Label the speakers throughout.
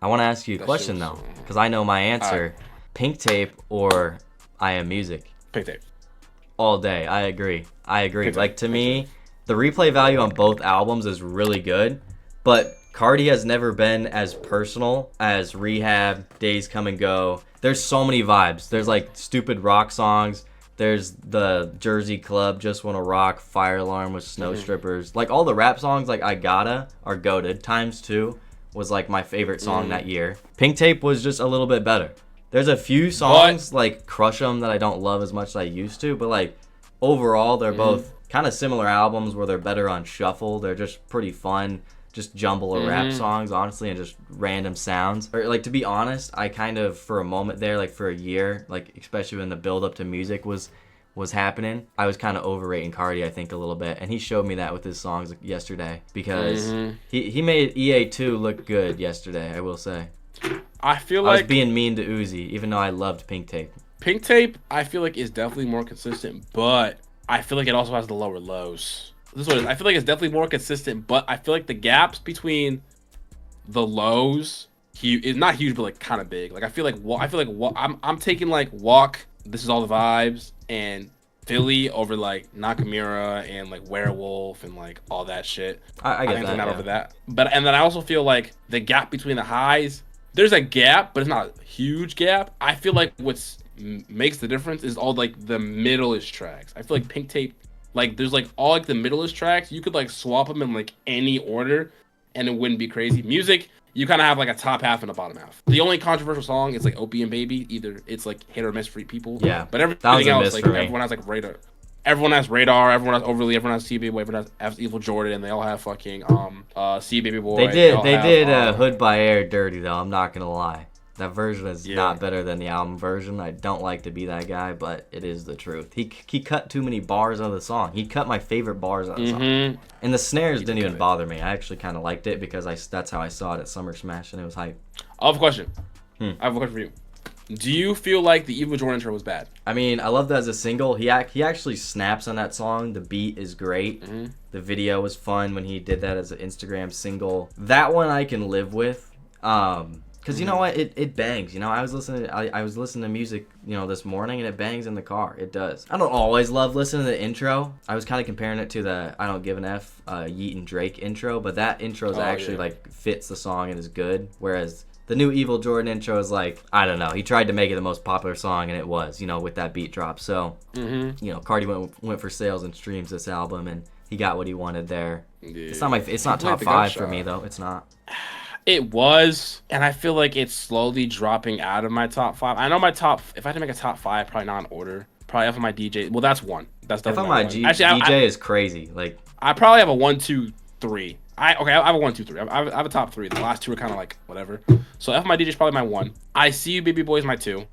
Speaker 1: I want to ask you a question though, because I know my answer. Pink Tape or I Am Music?
Speaker 2: Pink Tape.
Speaker 1: All day. I agree.
Speaker 2: Pink
Speaker 1: Like
Speaker 2: Tape.
Speaker 1: to me, the replay value on both albums is really good, but Carti has never been as personal as Rehab, Days Come and Go. There's so many vibes. There's like stupid rock songs. There's the Jersey Club, Just Wanna Rock, Fire Alarm with Snow Strippers. Like all the rap songs like I Gotta are goated. Times 2 was like my favorite song that year. Pink Tape was just a little bit better. There's a few songs like Crush 'Em that I don't love as much as I used to, but like overall they're both kind of similar albums where they're better on shuffle. They're just pretty fun. Just jumble of rap songs, honestly, and just random sounds. Or like to be honest, I kind of for a moment there, like for a year, like especially when the build up to music was happening, I was kind of overrating Carti, I think, a little bit, and he showed me that with his songs yesterday because he made EA2 look good yesterday. I will say.
Speaker 2: I feel
Speaker 1: I
Speaker 2: like
Speaker 1: was being mean to Uzi, even though I loved Pink Tape.
Speaker 2: Pink Tape, I feel like is definitely more consistent, but I feel like it also has the lower lows. This is what it is. I feel like it's definitely more consistent, but I feel like the gaps between the lows is not huge, but like kind of big. Like I feel like I'm taking like Walk, This Is All the Vibes, and Philly over like Nakamura and like Werewolf and like all that shit.
Speaker 1: I get that.
Speaker 2: Over that. And then I also feel like the gap between the highs, there's a gap, but it's not a huge gap. I feel like what's makes the difference is all like the middle-ish tracks. I feel like Pink Tape, like there's like all like the middle-ish tracks, you could like swap them in like any order and it wouldn't be crazy. Music, you kind of have like a top half and a bottom half. The only controversial song is like Opium Baby. Either it's like hit or miss for people.
Speaker 1: Yeah,
Speaker 2: but everything else, like everyone has like Radar. Everyone has Radar. Everyone has Overly. Everyone has C Baby Boy. Everyone has Evil Jordan. And they all have fucking C Baby Boy.
Speaker 1: They did Hood by Air dirty though. I'm not gonna lie. That version is not better than the album version. I don't like to be that guy, but it is the truth. He cut too many bars out of the song. He cut my favorite bars out of the song. And the snares didn't even bother me. I actually kind of liked it because that's how I saw it at Summer Smash, and it was hype.
Speaker 2: I have a question. I have a question for you. Do you feel like the Evil Jordan intro was bad?
Speaker 1: I mean, I love that as a single. He actually snaps on that song. The beat is great. The video was fun when he did that as an Instagram single. That one I can live with. Because you know what, it bangs. You know, I was listening to music, you know, this morning, and it bangs in the car. It does. I don't always love listening to the intro. I was kind of comparing it to the I Don't Give an F Yeet and Drake intro, but that intro is actually like fits the song and is good. Whereas the new Evil Jordan intro is like, I don't know. He tried to make it the most popular song, and it was, you know, with that beat drop. So, you know, Carti went for sales and streams this album, and he got what he wanted there. Yeah. It's not top 5 for me though. It's not.
Speaker 2: It was, and I feel like it's slowly dropping out of my top 5. I know my top. If I had to make a top 5, probably not in order. Probably F on my DJ. Well, that's one. That's definitely
Speaker 1: my DJ is crazy. Like
Speaker 2: I probably have a 1, 2, 3. I have a 1, 2, 3. I have a top 3. The last 2 are kind of like whatever. So F on my DJ is probably my 1. I See You Baby Boy is my 2.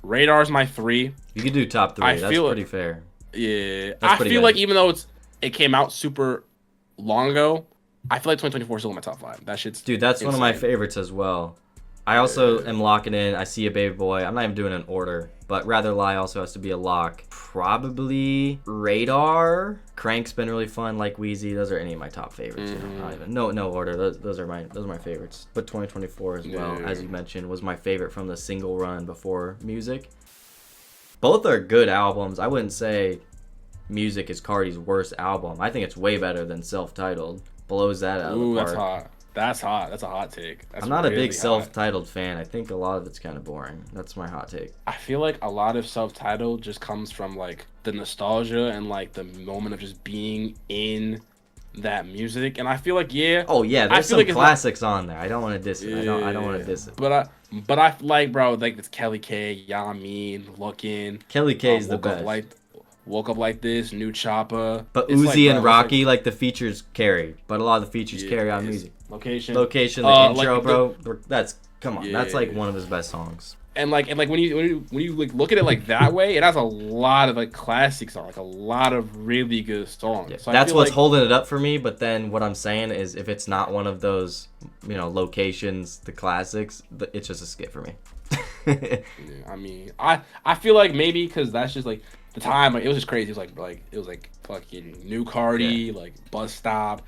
Speaker 2: Radar is my 3.
Speaker 1: You could do top 3. That's pretty fair.
Speaker 2: Yeah, I feel like even though it came out super long ago, I feel like 2024 is still in my top 5. That shit's
Speaker 1: that's insane. One of my favorites as well. I also am locking in I See a Baby Boy. I'm not even doing an order, but Rather Lie also has to be a lock. Probably Radar. Crank's been really fun, like Wheezy. Those are any of my top favorites. You know, not even no order. Those are my favorites. But 2024 as well, as you mentioned, was my favorite from the single run before Music. Both are good albums. I wouldn't say Music is Carti's worst album. I think it's way better than Self-Titled. Blows that out of the park.
Speaker 2: That's hot. That's hot. That's a hot take.
Speaker 1: I'm not really a big self-titled fan. I think a lot of it's kind of boring. That's my hot take.
Speaker 2: I feel like a lot of self-titled just comes from like the nostalgia and like the moment of just being in that music. And I feel like
Speaker 1: there's some classics on there. I don't want to diss it. I don't want to diss it.
Speaker 2: But I like, bro, like this Kelly K, Ya Mean, Looking.
Speaker 1: Kelly K is the best.
Speaker 2: Woke Up Like This, New Choppa.
Speaker 1: But Uzi and Rocky, like the features carry. But a lot of the features carry on music.
Speaker 2: Location,
Speaker 1: the intro, bro. That's that's like one of his best songs.
Speaker 2: And when you like look at it like that way, it has a lot of like classic songs, like a lot of really good songs.
Speaker 1: Yeah, so that's what's holding it up for me. But then what I'm saying is, if it's not one of those, you know, locations, the classics, it's just a skip for me.
Speaker 2: I mean, I feel like maybe because that's just like the time, like it was just crazy. It was like fucking New Carti, like Bus Stop,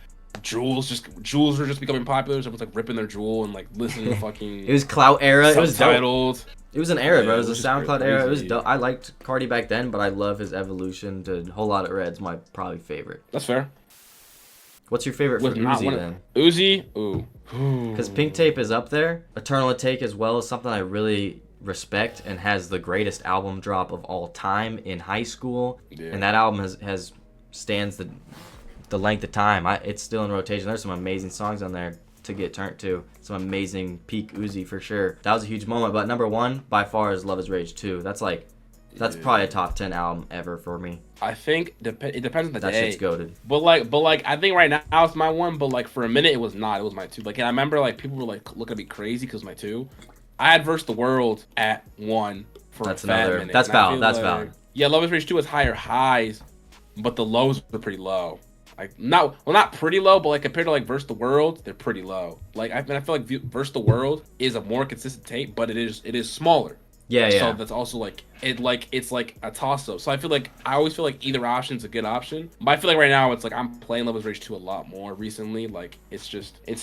Speaker 2: Jewels were just becoming popular. So everyone's like ripping their Jewel and like listening to fucking.
Speaker 1: It was clout era. It was dope.
Speaker 2: Subtitled.
Speaker 1: It was an era, bro.
Speaker 2: Yeah,
Speaker 1: It was a SoundCloud era. It was dope. I liked Carti back then, but I love his evolution to Whole Lotta Red's my probably favorite.
Speaker 2: That's fair.
Speaker 1: What's your favorite for Uzi then?
Speaker 2: Uzi? Ooh.
Speaker 1: Because Pink Tape is up there. Eternal Take as well is something I really respect and has the greatest album drop of all time in high school. Yeah. And that album has stands the length of time. It's still in rotation. There's some amazing songs on there to get turned to. Some amazing peak Uzi for sure. That was a huge moment. But number one by far is Love Is Rage 2. That's probably a top 10 album ever for me.
Speaker 2: I think it depends on the day.
Speaker 1: That shit's goated.
Speaker 2: But like I think right now it's my one. But like for a minute it was not. It was my 2. Like and I remember like people were like looking at me crazy because my 2. I had Verse the World at 1 for a fat minute.
Speaker 1: That's valid. That's valid.
Speaker 2: Yeah, Love Is Rage 2 has higher highs, but the lows were pretty low. Like not pretty low, but like compared to like Verse the World, they're pretty low. Like I feel like Verse the World is a more consistent tape, but it is smaller.
Speaker 1: Yeah.
Speaker 2: So that's also like it's like a toss up. So I always feel like either option's a good option. But I feel like right now it's like I'm playing Love Is Rage 2 a lot more recently. Like it's just an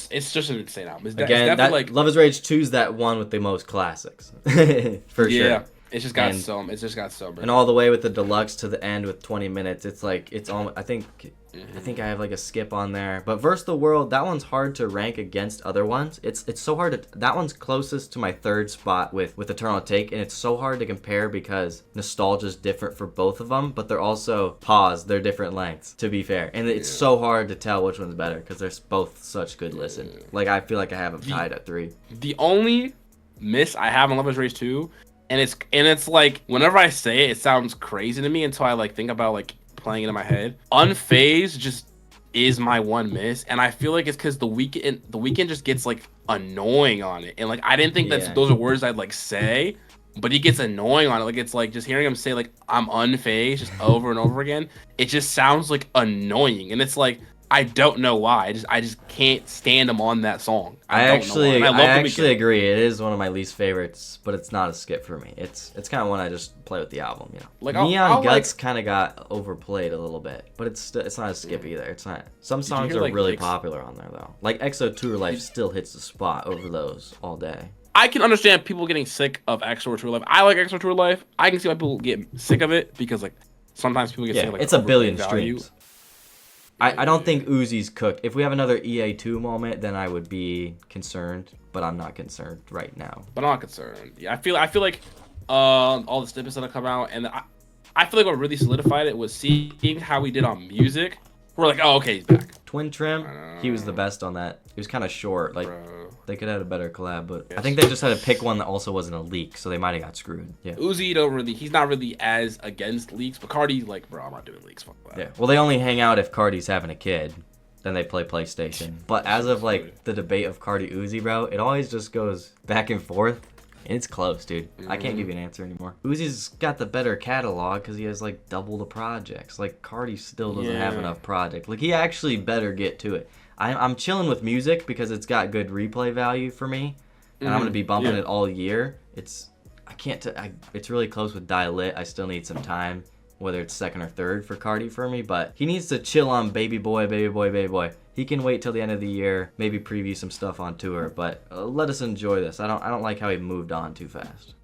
Speaker 2: insane album. It's
Speaker 1: that like Love Is Rage 2 is that one with the most classics. For sure. Yeah.
Speaker 2: It's just got so many.
Speaker 1: And all the way with the deluxe to the end with 20 minutes. It's like it's almost I think I have like a skip on there. But Verse the World, that one's hard to rank against other ones. It's so hard to that one's closest to my third spot with Eternal Take, and it's so hard to compare because nostalgia's different for both of them, but they're also they're different lengths, to be fair. And it's so hard to tell which one's better because they're both such good listen. Like I feel like I have them tied at 3.
Speaker 2: The only miss I have on Love Is Rage 2, and it's like whenever I say it sounds crazy to me until I like think about like playing it in my head. Unfazed just is my one miss, and I feel like it's because the weekend just gets like annoying on it, and like I didn't think that those are words I'd like say, but he gets annoying on it. Like it's like just hearing him say like I'm unfazed just over and over again. It just sounds like annoying, and it's like I don't know why. I just can't stand him on that song.
Speaker 1: I actually agree. It is one of my least favorites, but it's not a skip for me. It's kind of one I just play with the album, you know. Like Neon Guts kind of got overplayed a little bit, but it's not a skip either. It's not. Some songs are really popular on there though. Like EXO Tour Life still hits the spot over those all day.
Speaker 2: I can understand people getting sick of EXO Tour Life. I like EXO Tour Life. I can see why people get sick of it because like sometimes people get sick of like
Speaker 1: it's a billion streams. I don't think Uzi's cooked. If we have another EA2 moment, then I would be concerned, but I'm not concerned right now.
Speaker 2: But I'm not concerned. Yeah, I feel like all the snippets that have come out, and I feel like what really solidified it was seeing how we did on music. We're like, oh, okay, he's back.
Speaker 1: Twin Trim, he was the best on that. He was kind of short. Like, they could have had a better collab, but I think they just had to pick one that also wasn't a leak, so they might have got screwed. Yeah.
Speaker 2: Uzi he's not really as against leaks, but Carti's like, bro, I'm not doing leaks. Fuck that.
Speaker 1: Yeah. Well, they only hang out if Carti's having a kid. Then they play PlayStation. But as of like the debate of Carti Uzi, bro, it always just goes back and forth. And it's close, dude. I can't give you an answer anymore. Uzi's got the better catalog because he has like double the projects. Like Carti still doesn't have enough projects. Like he actually better get to it. I'm chilling with music because it's got good replay value for me, and I'm gonna be bumping it all year. It's really close with Die Lit. I still need some time, whether it's second or third for Carti for me, but he needs to chill on Baby Boy, Baby Boy, Baby Boy. He can wait till the end of the year, maybe preview some stuff on tour, but let us enjoy this. I don't like how he moved on too fast.